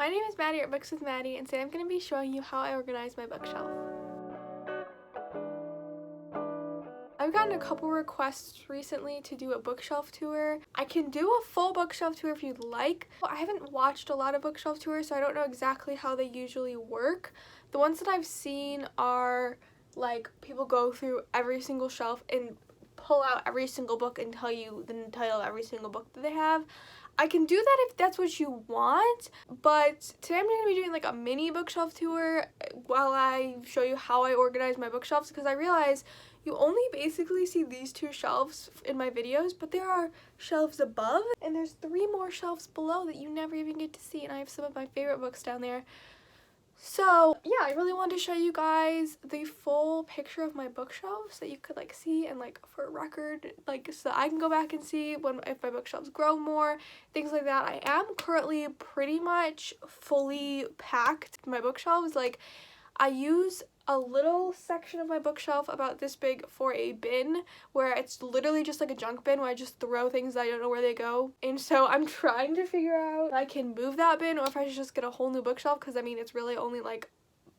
My name is Maddie at Books with Maddie, and today I'm going to be showing you how I organize my bookshelf. I've gotten a couple requests recently to do a bookshelf tour. I can do a full bookshelf tour if you'd like. I haven't watched a lot of bookshelf tours, so I don't know exactly how they usually work. The ones that I've seen are like people go through every single shelf and pull out every single book and tell you the title of every single book that they have. I can do that if that's what you want, but today I'm going to be doing like a mini bookshelf tour while I show you how I organize my bookshelves, because I realize you only basically see these two shelves in my videos, but there are shelves above and there's 3 more shelves below that you never even get to see, and I have some of my favorite books down there. So yeah, I really wanted to show you guys the full picture of my bookshelves that you could like see, and like for a record, like so I can go back and see if my bookshelves grow more, things like that. I am currently pretty much fully packed my bookshelves. Like I use a little section of my bookshelf about this big for a bin where it's literally just like a junk bin where I just throw things that I don't know where they go. And so I'm trying to figure out if I can move that bin or if I should just get a whole new bookshelf, because I mean it's really only like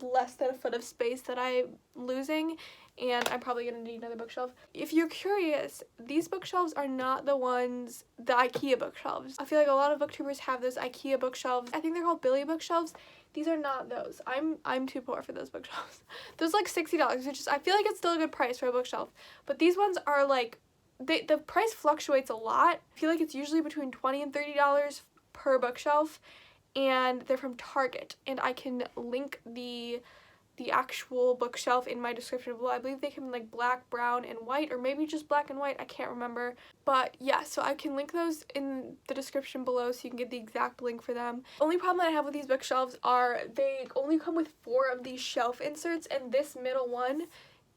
less than a foot of space that I'm losing, and I'm probably gonna need another bookshelf. If you're curious, these bookshelves are not the IKEA bookshelves. I feel like a lot of booktubers have those IKEA bookshelves. I think they're called Billy bookshelves. These are not those. I'm too poor for those bookshelves. Those like $60, which is, I feel like it's still a good price for a bookshelf. But these ones are like, the price fluctuates a lot. I feel like it's usually between $20 and $30 per bookshelf, and they're from Target. And I can link the actual bookshelf in my description below. I believe they come in like black, brown, and white, or maybe just black and white. I can't remember. But yeah, so I can link those in the description below so you can get the exact link for them. The only problem that I have with these bookshelves are they only come with 4 of these shelf inserts, and this middle one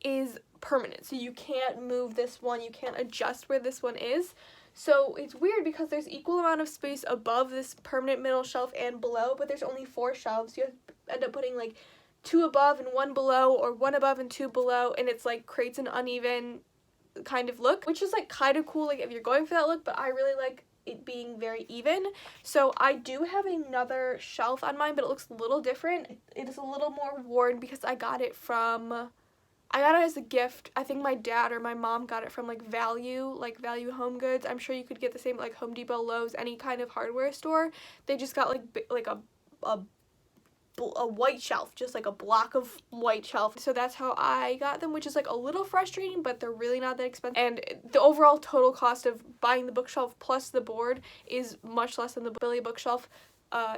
is permanent. So you can't move this one. You can't adjust where this one is. So it's weird because there's equal amount of space above this permanent middle shelf and below, but there's only 4 shelves. You have to end up putting like 2 above and 1 below, or 1 above and 2 below, and it's like creates an uneven kind of look, which is like kind of cool like if you're going for that look, but I really like it being very even. So I do have another shelf on mine, but it looks a little different. It is a little more worn because I got it as a gift. I think my dad or my mom got it from like Value Home Goods. I'm sure you could get the same like Home Depot, Lowe's, any kind of hardware store. They just got like a white shelf, just like a block of white shelf. So that's how I got them, which is like a little frustrating, but they're really not that expensive. And the overall total cost of buying the bookshelf plus the board is much less than the Billy bookshelf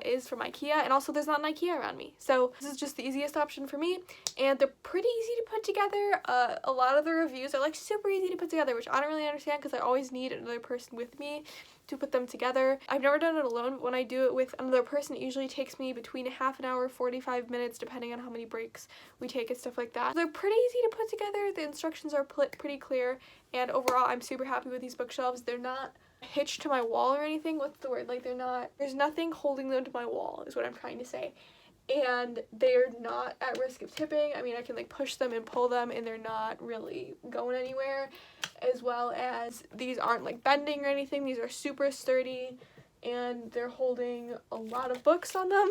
is from IKEA, and also there's not an IKEA around me. So this is just the easiest option for me, and they're pretty easy to put together. A lot of the reviews are like super easy to put together, which I don't really understand because I always need another person with me to put them together. I've never done it alone, but when I do it with another person, it usually takes me between half an hour, 45 minutes, depending on how many breaks we take and stuff like that. They're pretty easy to put together. The instructions are pretty clear, and overall I'm super happy with these bookshelves. They're not hitched to my wall or anything. What's the word? Like there's nothing holding them to my wall is what I'm trying to say. And they're not at risk of tipping. I mean, I can like push them and pull them and they're not really going anywhere, as well as these aren't like bending or anything. These are super sturdy and they're holding a lot of books on them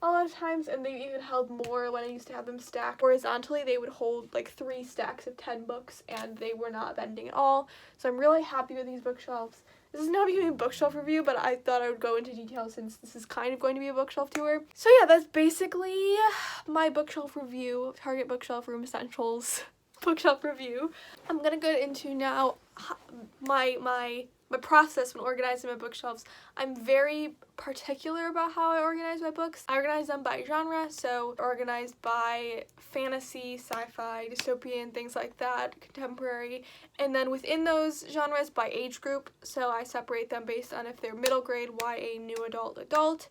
a lot of times, and they even held more when I used to have them stacked horizontally. They would hold like 3 stacks of 10 books and they were not bending at all. So I'm really happy with these bookshelves. This is not becoming a bookshelf review, but I thought I would go into detail since this is kind of going to be a bookshelf tour. So yeah, that's basically my bookshelf review, Target Bookshelf Room Essentials bookshelf review. I'm gonna go into now my process when organizing my bookshelves. I'm very particular about how I organize my books. I organize them by genre, so organized by fantasy, sci-fi, dystopian, things like that, contemporary, and then within those genres by age group, so I separate them based on if they're middle grade, YA, new adult,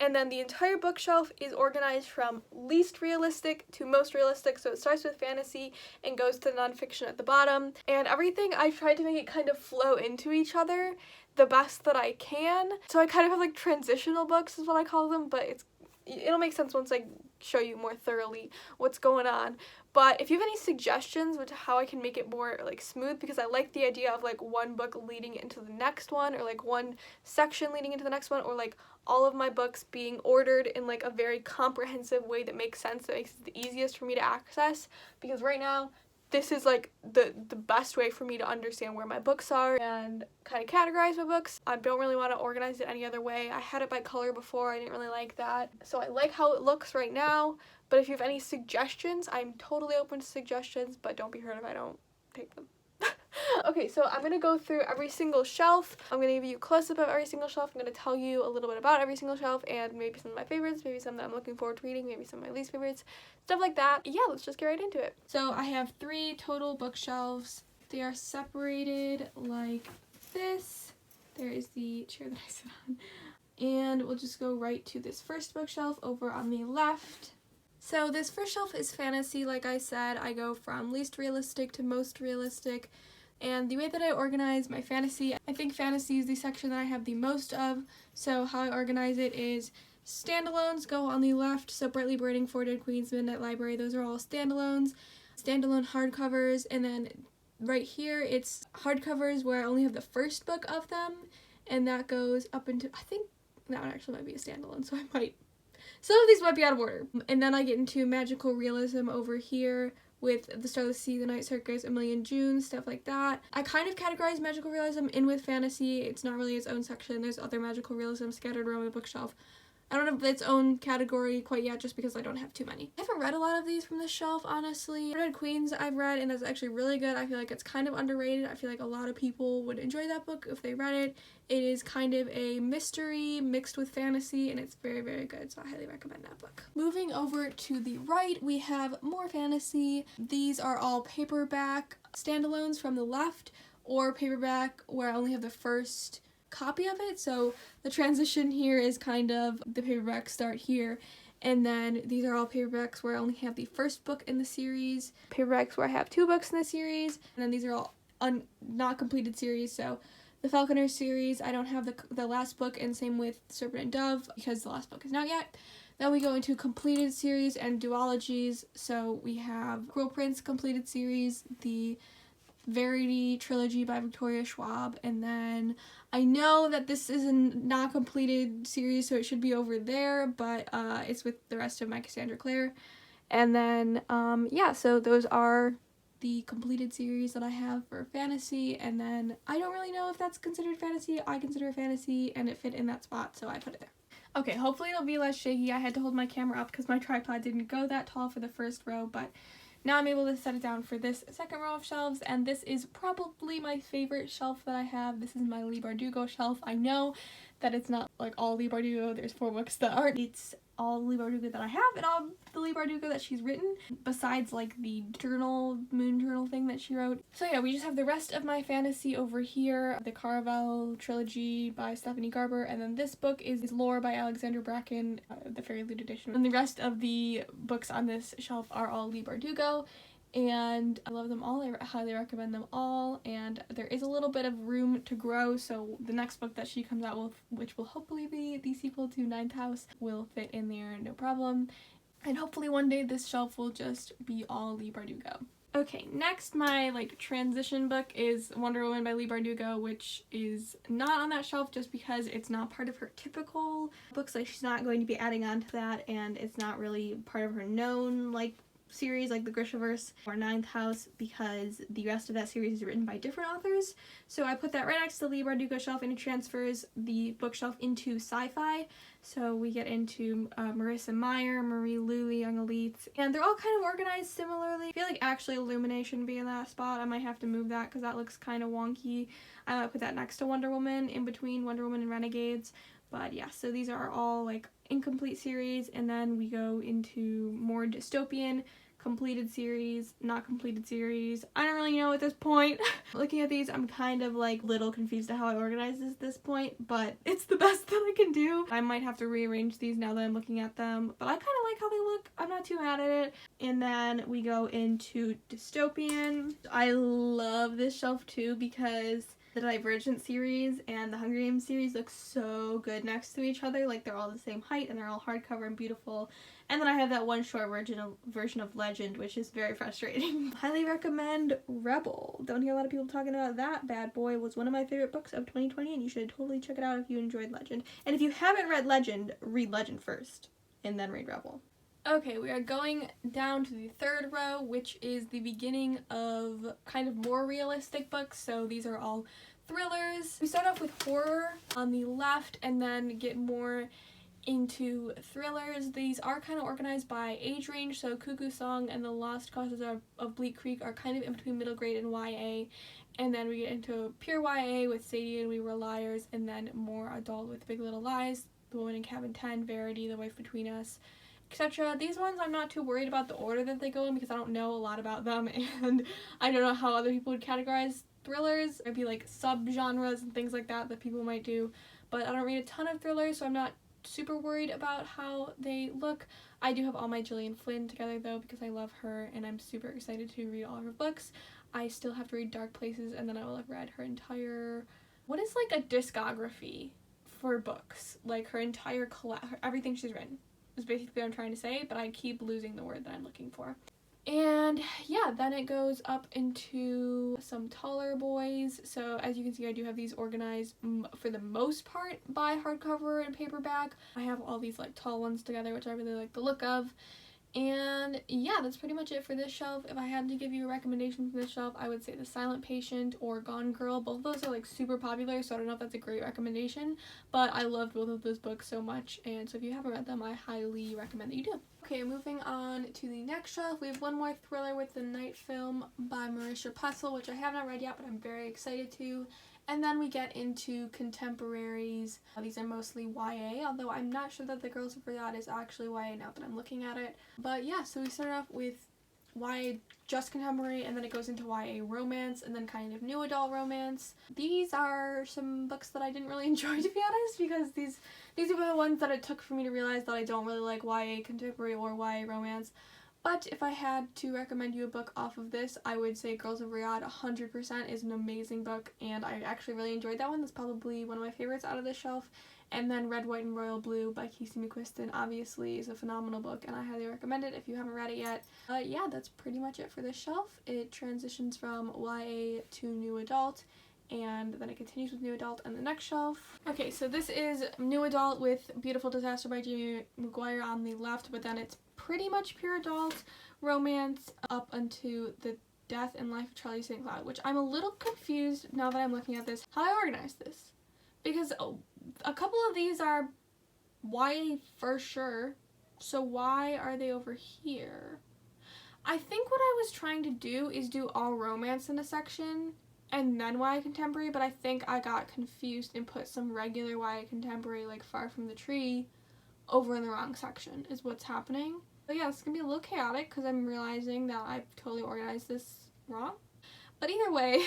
and then the entire bookshelf is organized from least realistic to most realistic, so it starts with fantasy and goes to nonfiction at the bottom, and everything I've tried to make it kind of flow into each other the best that I can. So I kind of have like transitional books is what I call them, but it'll make sense once I show you more thoroughly what's going on. But if you have any suggestions with how I can make it more like smooth, because I like the idea of like one book leading into the next one, or like one section leading into the next one, or like all of my books being ordered in like a very comprehensive way that makes sense, that makes it the easiest for me to access, because right now this is like the best way for me to understand where my books are and kind of categorize my books. I don't really want to organize it any other way. I had it by color before, I didn't really like that. So I like how it looks right now, but if you have any suggestions, I'm totally open to suggestions, but don't be hurt if I don't take them. Okay, so I'm going to go through every single shelf. I'm going to give you a close-up of every single shelf. I'm going to tell you a little bit about every single shelf and maybe some of my favorites, maybe some that I'm looking forward to reading, maybe some of my least favorites, stuff like that. Yeah, let's just get right into it. So I have 3 total bookshelves. They are separated like this. There is the chair that I sit on. And we'll just go right to this first bookshelf over on the left. So this first shelf is fantasy. Like I said, I go from least realistic to most realistic. And the way that I organize my fantasy, I think fantasy is the section that I have the most of. So how I organize it is standalones go on the left. So Brightly Burning, Four Dead Queens, Midnight Library, those are all standalones. Standalone hardcovers, and then right here it's hardcovers where I only have the first book of them. And that goes up into, I think that one actually might be a standalone, so some of these might be out of order. And then I get into magical realism over here with The Starless Sea, The Night Circus, A Million Junes, stuff like that. I kind of categorize magical realism in with fantasy. It's not really its own section. There's other magical realism scattered around the bookshelf. I don't have its own category quite yet just because I don't have too many. I haven't read a lot of these from this shelf, honestly. Four Dead Queens I've read, and that's actually really good. I feel like it's kind of underrated. I feel like a lot of people would enjoy that book if they read it. It is kind of a mystery mixed with fantasy, and it's very, very good, so I highly recommend that book. Moving over to the right, we have more fantasy. These are all paperback standalones from the left, or paperback where I only have the first copy of it. So the transition here is kind of the paperbacks start here, and then these are all paperbacks where I only have the first book in the series, paperbacks where I have 2 books in the series, and then these are all not completed series. So the Falconer series, I don't have the last book, and same with Serpent and Dove because the last book is not yet. Then we go into completed series and duologies. So we have Cruel Prince completed series, the Verity trilogy by Victoria Schwab, and then I know that this is a not completed series, so it should be over there, but it's with the rest of my Cassandra Clare. And then yeah, so those are the completed series that I have for fantasy, and then I don't really know if that's considered fantasy. I consider it fantasy, and it fit in that spot, so I put it there. Okay, hopefully it'll be less shaky. I had to hold my camera up because my tripod didn't go that tall for the first row, but now I'm able to set it down for this second row of shelves, and this is probably my favorite shelf that I have. This is my Leigh Bardugo shelf. I know that it's not like all Leigh Bardugo. There's 4 books that aren't. It's all Leigh Bardugo that I have and all the Leigh Bardugo that she's written, besides like the journal, moon journal thing that she wrote. So yeah, we just have the rest of my fantasy over here. The Caraval trilogy by Stephanie Garber, and then this book is Lore by Alexandra Bracken, the Fairy Loot edition. And the rest of the books on this shelf are all Leigh Bardugo, and I love them all. I highly recommend them all, and there is a little bit of room to grow, so the next book that she comes out with, which will hopefully be the sequel to Ninth House, will fit in there no problem. And hopefully one day this shelf will just be all Leigh Bardugo. Okay, next my transition book is Wonder Woman by Leigh Bardugo, which is not on that shelf just because it's not part of her typical books. Like, she's not going to be adding on to that, and it's not really part of her known series like the Grishaverse or Ninth House, because the rest of that series is written by different authors. So I put that right next to the Leigh Bardugo shelf, and it transfers the bookshelf into Sci-Fi. So we get into Marissa Meyer, Marie Lu, Young Elites, and they're all kind of organized similarly. I feel like actually Illumination shouldn't be in that spot. I might have to move that because that looks kind of wonky. I might put that next to Wonder Woman, in between Wonder Woman and Renegades. But yeah, so these are all incomplete series, and then we go into more dystopian, completed series, not completed series. I don't really know at this point. Looking at these, I'm kind of little confused at how I organize this at this point, but it's the best that I can do. I might have to rearrange these now that I'm looking at them, but I kind of like how they look. I'm not too mad at it. And then we go into dystopian. I love this shelf too because The Divergent series and the Hunger Games series look so good next to each other. Like, they're all the same height and they're all hardcover and beautiful. And then I have that one short version of Legend, which is very frustrating. Highly recommend Rebel. Don't hear a lot of people talking about that bad boy. It was one of my favorite books of 2020, and you should totally check it out if you enjoyed Legend. And if you haven't read Legend, read Legend first and then read Rebel. Okay, we are going down to the third row, which is the beginning of kind of more realistic books. So these are all thrillers. We start off with horror on the left and then get more into thrillers. These are kind of organized by age range, so Cuckoo Song and The Lost Causes of Bleak Creek are kind of in between middle grade and YA. And then we get into pure YA with Sadie and We Were Liars, and then more adult with Big Little Lies, The Woman in Cabin 10, Verity, The Wife Between Us, etc. These ones I'm not too worried about the order that they go in because I don't know a lot about them, and I don't know how other people would categorize thrillers. It'd be like sub-genres and things like that people might do, but I don't read a ton of thrillers, so I'm not super worried about how they look. I do have all my Gillian Flynn together though because I love her and I'm super excited to read all of her books. I still have to read Dark Places, and then I will have read her entire, what is like a discography for books, like her entire everything she's written is basically what I'm trying to say, but I keep losing the word that I'm looking for. And yeah, then it goes up into some taller boys. So as you can see, I do have these organized for the most part by hardcover and paperback. I have all these like tall ones together, which I really like the look of. And yeah, that's pretty much it for this shelf. If I had to give you a recommendation for this shelf, I would say The Silent Patient or Gone Girl. Both of those are like super popular, so I don't know if that's a great recommendation, but I loved both of those books so much, and so if you haven't read them, I highly recommend that you do. Okay, moving on to the next shelf, we have one more thriller with The Night Film by Marisha Puzzle, which I have not read yet, but I'm very excited to. And then we get into contemporaries. These are mostly YA, although I'm not sure that The Girls of Riyadh is actually YA now that I'm looking at it. But yeah, so we start off with YA just contemporary, and then it goes into YA romance, and then kind of new adult romance. These are some books that I didn't really enjoy, to be honest, because these are the ones that it took for me to realize that I don't really like YA contemporary or YA romance. But if I had to recommend you a book off of this, I would say Girls of Riyadh 100% is an amazing book, and I actually really enjoyed that one. That's probably one of my favorites out of this shelf. And then Red, White, and Royal Blue by Casey McQuiston obviously is a phenomenal book, and I highly recommend it if you haven't read it yet. Yeah, that's pretty much it for this shelf. It transitions from YA to new adult, and then it continues with new adult and the next shelf. Okay, so this is new adult with Beautiful Disaster by Jamie McGuire on the left, but then it's pretty much pure adult romance up unto The Death and Life of Charlie St. Cloud, which I'm a little confused now that I'm looking at this, how I organized this. Because a couple of these are YA for sure, so why are they over here? I think what I was trying to do is do all romance in a section and then YA contemporary, but I think I got confused and put some regular YA contemporary like Far From the Tree over in the wrong section is what's happening. But yeah, it's gonna be a little chaotic because I'm realizing that I've totally organized this wrong. But either way,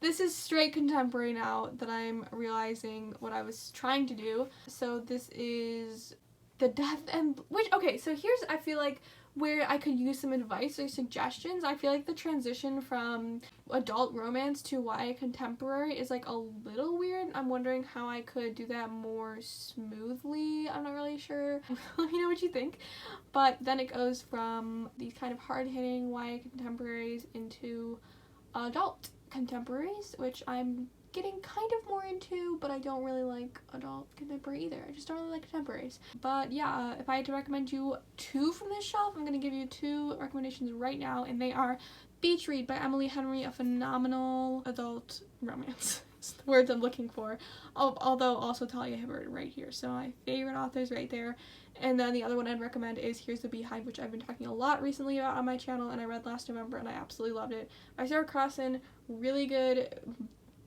this is straight contemporary now that I'm realizing what I was trying to do. So this is The Death and... okay, so here's, I feel like, where I could use some advice or suggestions. I feel like the transition from adult romance to YA contemporary is like a little weird. I'm wondering how I could do that more smoothly. I'm not really sure. Let me know what you think. But then it goes from these kind of hard-hitting YA contemporaries into adult contemporaries, which I'm getting kind of more into, but I don't really like adult contemporary either. I just don't really like contemporaries. But yeah, if I had to recommend you two from this shelf, I'm going to give you two recommendations right now, and they are Beach Read by Emily Henry, a phenomenal adult romance. It's the words I'm looking for. Although also Talia Hibbert right here. So my favorite authors right there. And then the other one I'd recommend is Here's the Beehive, which I've been talking a lot recently about on my channel, and I read last November, and I absolutely loved it. By Sarah Crossan, really good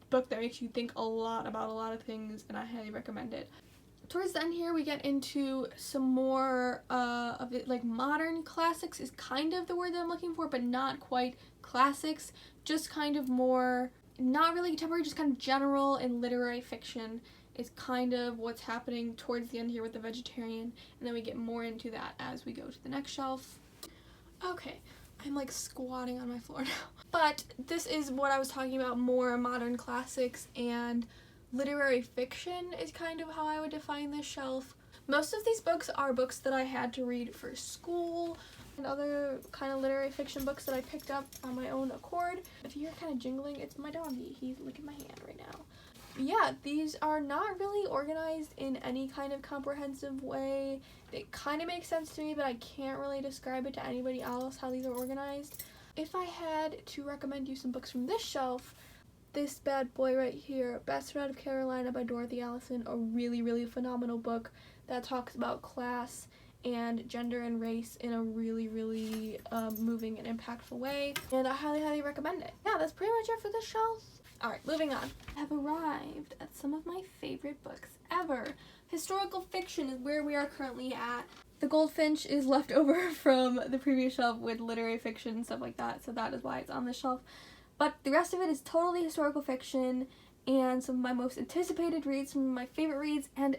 book that makes you think a lot about a lot of things, and I highly recommend it. Towards the end here, we get into some more of it, like modern classics is kind of the word that I'm looking for, but not quite classics, just kind of more, not really contemporary, just kind of general and literary fiction is kind of what's happening towards the end here with The Vegetarian, and then we get more into that as we go to the next shelf. Okay, I'm like squatting on my floor now. But this is what I was talking about, more modern classics, and literary fiction is kind of how I would define this shelf. Most of these books are books that I had to read for school, and other kind of literary fiction books that I picked up on my own accord. If you hear kind of jingling, it's my doggy. He's licking my hand right now. Yeah, these are not really organized in any kind of comprehensive way. It kind of makes sense to me, but I can't really describe it to anybody else how these are organized. If I had to recommend you some books from this shelf, this bad boy right here, Bastard Out of Carolina by Dorothy Allison, a really, really phenomenal book that talks about class and gender and race in a really, really moving and impactful way, and I highly, highly recommend it. Yeah, that's pretty much it for this shelf. Alright, moving on. I have arrived at some of my favorite books ever. Historical fiction is where we are currently at. The Goldfinch is left over from the previous shelf with literary fiction and stuff like that, so that is why it's on this shelf. But the rest of it is totally historical fiction, and some of my most anticipated reads, some of my favorite reads, and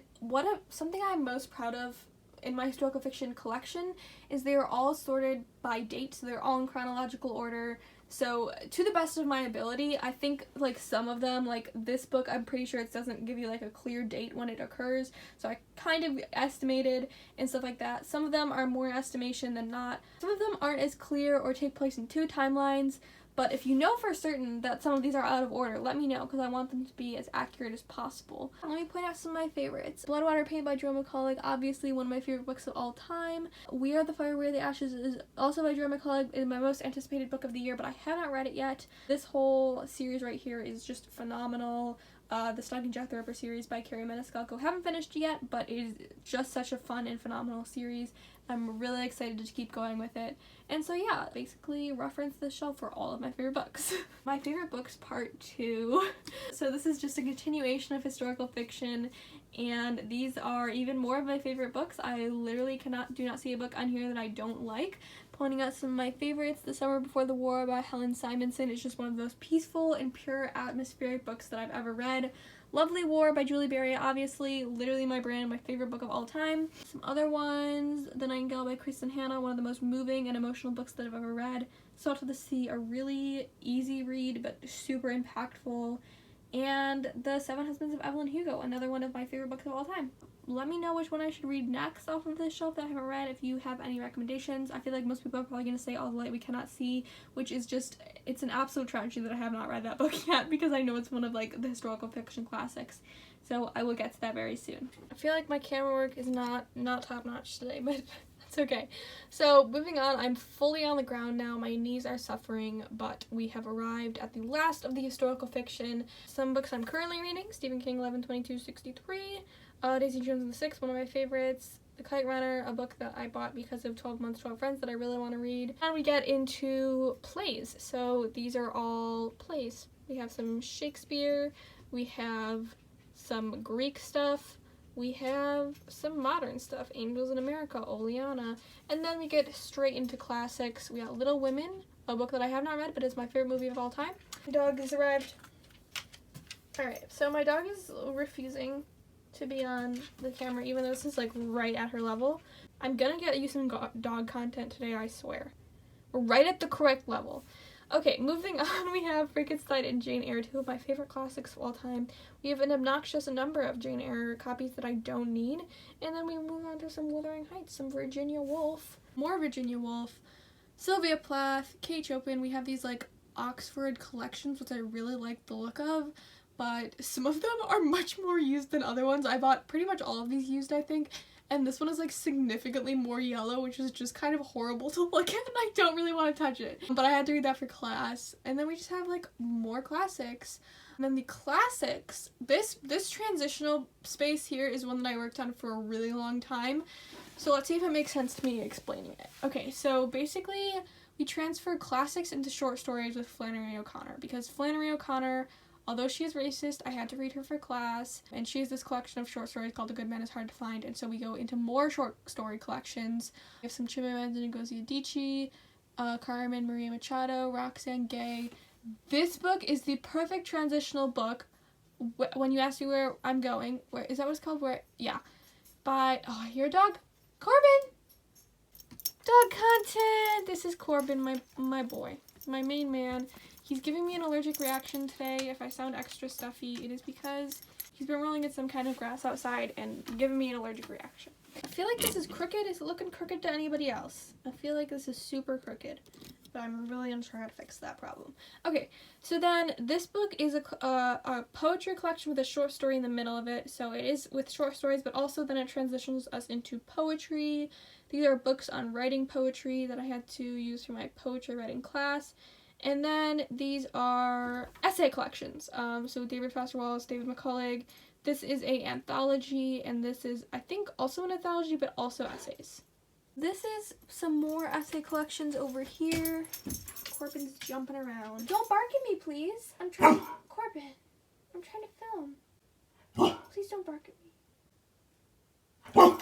something I'm most proud of in my historical fiction collection is they are all sorted by date, so they're all in chronological order. So to the best of my ability, I think like some of them, like this book, I'm pretty sure it doesn't give you like a clear date when it occurs, so I kind of estimated and stuff like that. Some of them are more estimation than not. Some of them aren't as clear or take place in two timelines. But if you know for certain that some of these are out of order, let me know, because I want them to be as accurate as possible. Let me point out some of my favorites. Bloodwater Paint by Joe McCullough, obviously one of my favorite books of all time. We Are the Fire, We Are the Ashes is also by Joe McCullough. It is my most anticipated book of the year, but I haven't read it yet. This whole series right here is just phenomenal. The Stalking Jack the Ripper series by Carrie Maniscalco. Haven't finished yet, but it is just such a fun and phenomenal series. I'm really excited to keep going with it. And so yeah, basically reference this shelf for all of my favorite books. My favorite books part 2. So this is just a continuation of historical fiction, and these are even more of my favorite books. I literally do not see a book on here that I don't like. Pointing out some of my favorites, The Summer Before the War by Helen Simonson is just one of those peaceful and pure atmospheric books that I've ever read. Lovely War by Julie Berry, obviously, literally my brand, my favorite book of all time. Some other ones, The Nightingale by Kristen Hanna, one of the most moving and emotional books that I've ever read. Salt of the Sea, a really easy read but super impactful. And The Seven Husbands of Evelyn Hugo, another one of my favorite books of all time. Let me know which one I should read next off of this shelf that I haven't read if you have any recommendations. I feel like most people are probably going to say All the Light We Cannot See, which is just, it's an absolute tragedy that I have not read that book yet, because I know it's one of like the historical fiction classics. So I will get to that very soon. I feel like my camera work is not top notch today, but that's okay. So moving on, I'm fully on the ground now. My knees are suffering, but we have arrived at the last of the historical fiction. Some books I'm currently reading: Stephen King, 11/22/63. Daisy Jones and the Six, one of my favorites. The Kite Runner, a book that I bought because of 12 Months, 12 Friends that I really want to read. And we get into plays. So these are all plays. We have some Shakespeare, we have some Greek stuff, we have some modern stuff, Angels in America, Oleana, and then we get straight into classics. We got Little Women, a book that I have not read, but is my favorite movie of all time. My dog has arrived. Alright, so my dog is refusing to be on the camera, even though this is like right at her level. I'm gonna get you some dog content today, I swear. We're right at the correct level. Okay, moving on, we have Frankenstein and Jane Eyre, two of my favorite classics of all time. We have an obnoxious number of Jane Eyre copies that I don't need. And then we move on to some Wuthering Heights, some Virginia Woolf, more Virginia Woolf, Sylvia Plath, Kate Chopin. We have these like Oxford collections, which I really like the look of, but some of them are much more used than other ones. I bought pretty much all of these used, I think. And this one is like significantly more yellow, which is just kind of horrible to look at, and I don't really want to touch it. But I had to read that for class. And then we just have like more classics. And then the classics, this transitional space here is one that I worked on for a really long time. So let's see if it makes sense to me explaining it. Okay, so basically we transfer classics into short stories with Flannery O'Connor, because Flannery O'Connor, although she is racist, I had to read her for class, and she has this collection of short stories called A Good Man Is Hard to Find, and so we go into more short story collections. We have some Chimamanda Ngozi Adichie, Carmen Maria Machado, Roxane Gay. This book is the perfect transitional book. When you ask me where I'm going, where is that what it's called? Yeah. By, oh, I hear a dog. Corbin! Dog content! This is Corbin, my boy, my main man. He's giving me an allergic reaction today. If I sound extra stuffy, it is because he's been rolling in some kind of grass outside and giving me an allergic reaction. I feel like this is crooked. Is it looking crooked to anybody else? I feel like this is super crooked, but I'm really unsure how to fix that problem. Okay, so then this book is a poetry collection with a short story in the middle of it. So it is with short stories, but also then it transitions us into poetry. These are books on writing poetry that I had to use for my poetry writing class. And then these are essay collections. So David Foster Wallace, David McCullough. This is a anthology, and this is, I think, also an anthology, but also essays. This is some more essay collections over here. Corbin's jumping around. Don't bark at me, please. I'm trying to, Corbin, I'm trying to film. Please don't bark at me.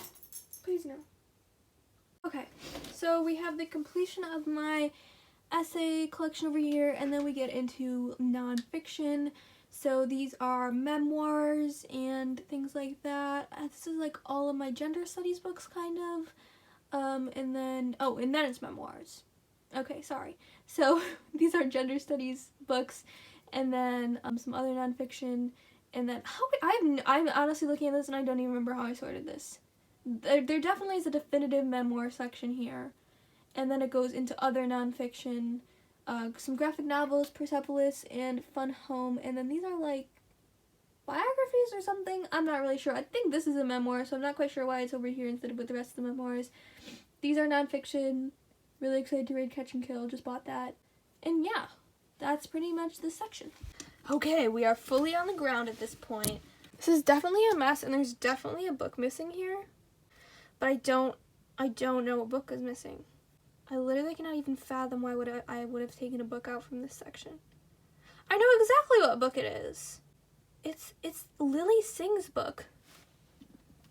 Please no. Okay, so we have the completion of my essay collection over here, and then we get into nonfiction. So these are memoirs and things like that. This is like all of my gender studies books, kind of. And then it's memoirs. Okay, sorry. So these are gender studies books, and then some other nonfiction, and then I'm honestly looking at this and I don't even remember how I sorted this. There definitely is a definitive memoir section here, and then it goes into other nonfiction, some graphic novels, Persepolis, and Fun Home, and then these are like biographies or something. I'm not really sure. I think this is a memoir, so I'm not quite sure why it's over here instead of with the rest of the memoirs. These are nonfiction. Really excited to read Catch and Kill. Just bought that. And yeah, that's pretty much this section. Okay, we are fully on the ground at this point. This is definitely a mess, and there's definitely a book missing here. But I don't know what book is missing. I literally cannot even fathom why I would have taken a book out from this section. I know exactly what book it is. It's Lily Singh's book.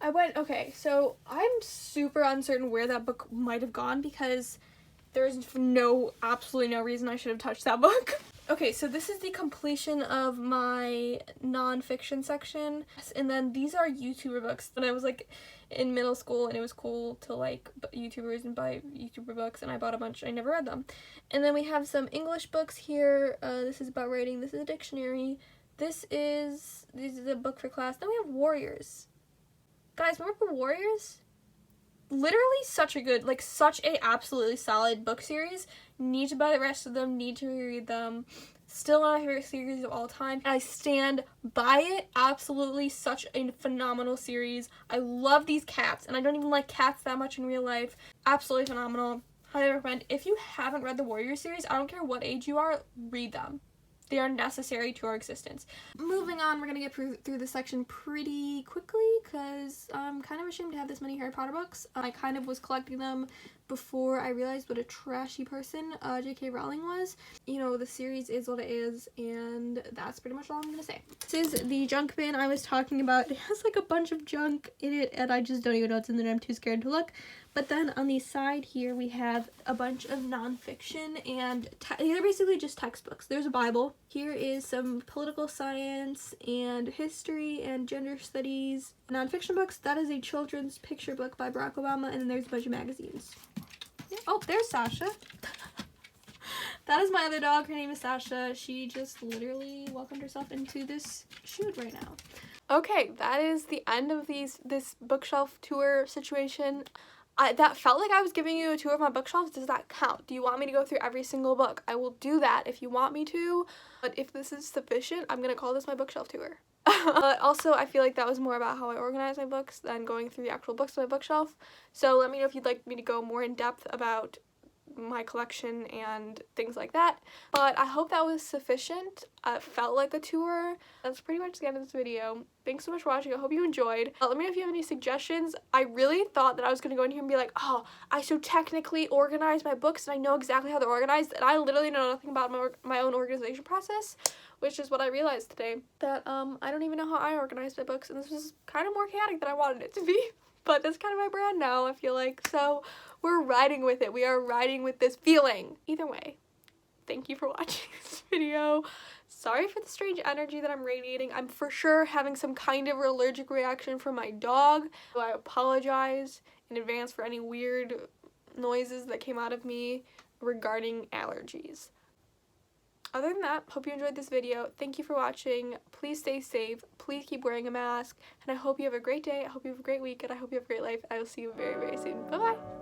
Okay, so I'm super uncertain where that book might have gone because there's absolutely no reason I should have touched that book. Okay, so this is the completion of my nonfiction section, and then these are YouTuber books. When I was like in middle school, and it was cool to like YouTubers and buy YouTuber books, and I bought a bunch. I never read them. And then we have some English books here. This is about writing. This is a dictionary. This is a book for class. Then we have Warriors. Guys, remember Warriors? Literally such a absolutely solid book series. Need to buy the rest of them, need to reread them. Still one of my favorite series of all time. I stand by it. Absolutely such a phenomenal series. I love these cats, and I don't even like cats that much in real life. Absolutely phenomenal. Highly recommend. If you haven't read the Warriors series, I don't care what age you are, read them. They are necessary to our existence. Moving on, we're going to get through this section pretty quickly because I'm kind of ashamed to have this many Harry Potter books. I kind of was collecting them before I realized what a trashy person J.K. Rowling was. You know, the series is what it is, and that's pretty much all I'm going to say. This is the junk bin I was talking about. It has like a bunch of junk in it, and I just don't even know what's in there. I'm too scared to look. But then on the side here, we have a bunch of nonfiction, and they're basically just textbooks. There's a Bible. Here is some political science and history and gender studies. Nonfiction books, that is a children's picture book by Barack Obama, and then there's a bunch of magazines. Yeah. Oh, there's Sasha. That is my other dog. Her name is Sasha. She just literally welcomed herself into this shoot right now. Okay, that is the end of this bookshelf tour situation. That felt like I was giving you a tour of my bookshelves. Does that count? Do you want me to go through every single book? I will do that if you want me to, but if this is sufficient, I'm gonna call this my bookshelf tour. Also, I feel like that was more about how I organize my books than going through the actual books on my bookshelf. So let me know if you'd like me to go more in depth about my collection and things like that. But I hope that was sufficient. It felt like a tour. That's pretty much the end of this video. Thanks so much for watching. I hope you enjoyed. Let me know if you have any suggestions. I really thought that I was going to go in here and be like, oh, I so technically organize my books and I know exactly how they're organized, and I literally know nothing about my own organization process, which is what I realized today, that I don't even know how I organize my books, and this was kind of more chaotic than I wanted it to be. But that's kind of my brand now, I feel like. So we're riding with it. We are riding with this feeling. Either way, thank you for watching this video. Sorry for the strange energy that I'm radiating. I'm for sure having some kind of allergic reaction from my dog. So I apologize in advance for any weird noises that came out of me regarding allergies. Other than that, hope you enjoyed this video. Thank you for watching. Please stay safe. Please keep wearing a mask. And I hope you have a great day. I hope you have a great week. And I hope you have a great life. I will see you very, very soon. Bye-bye.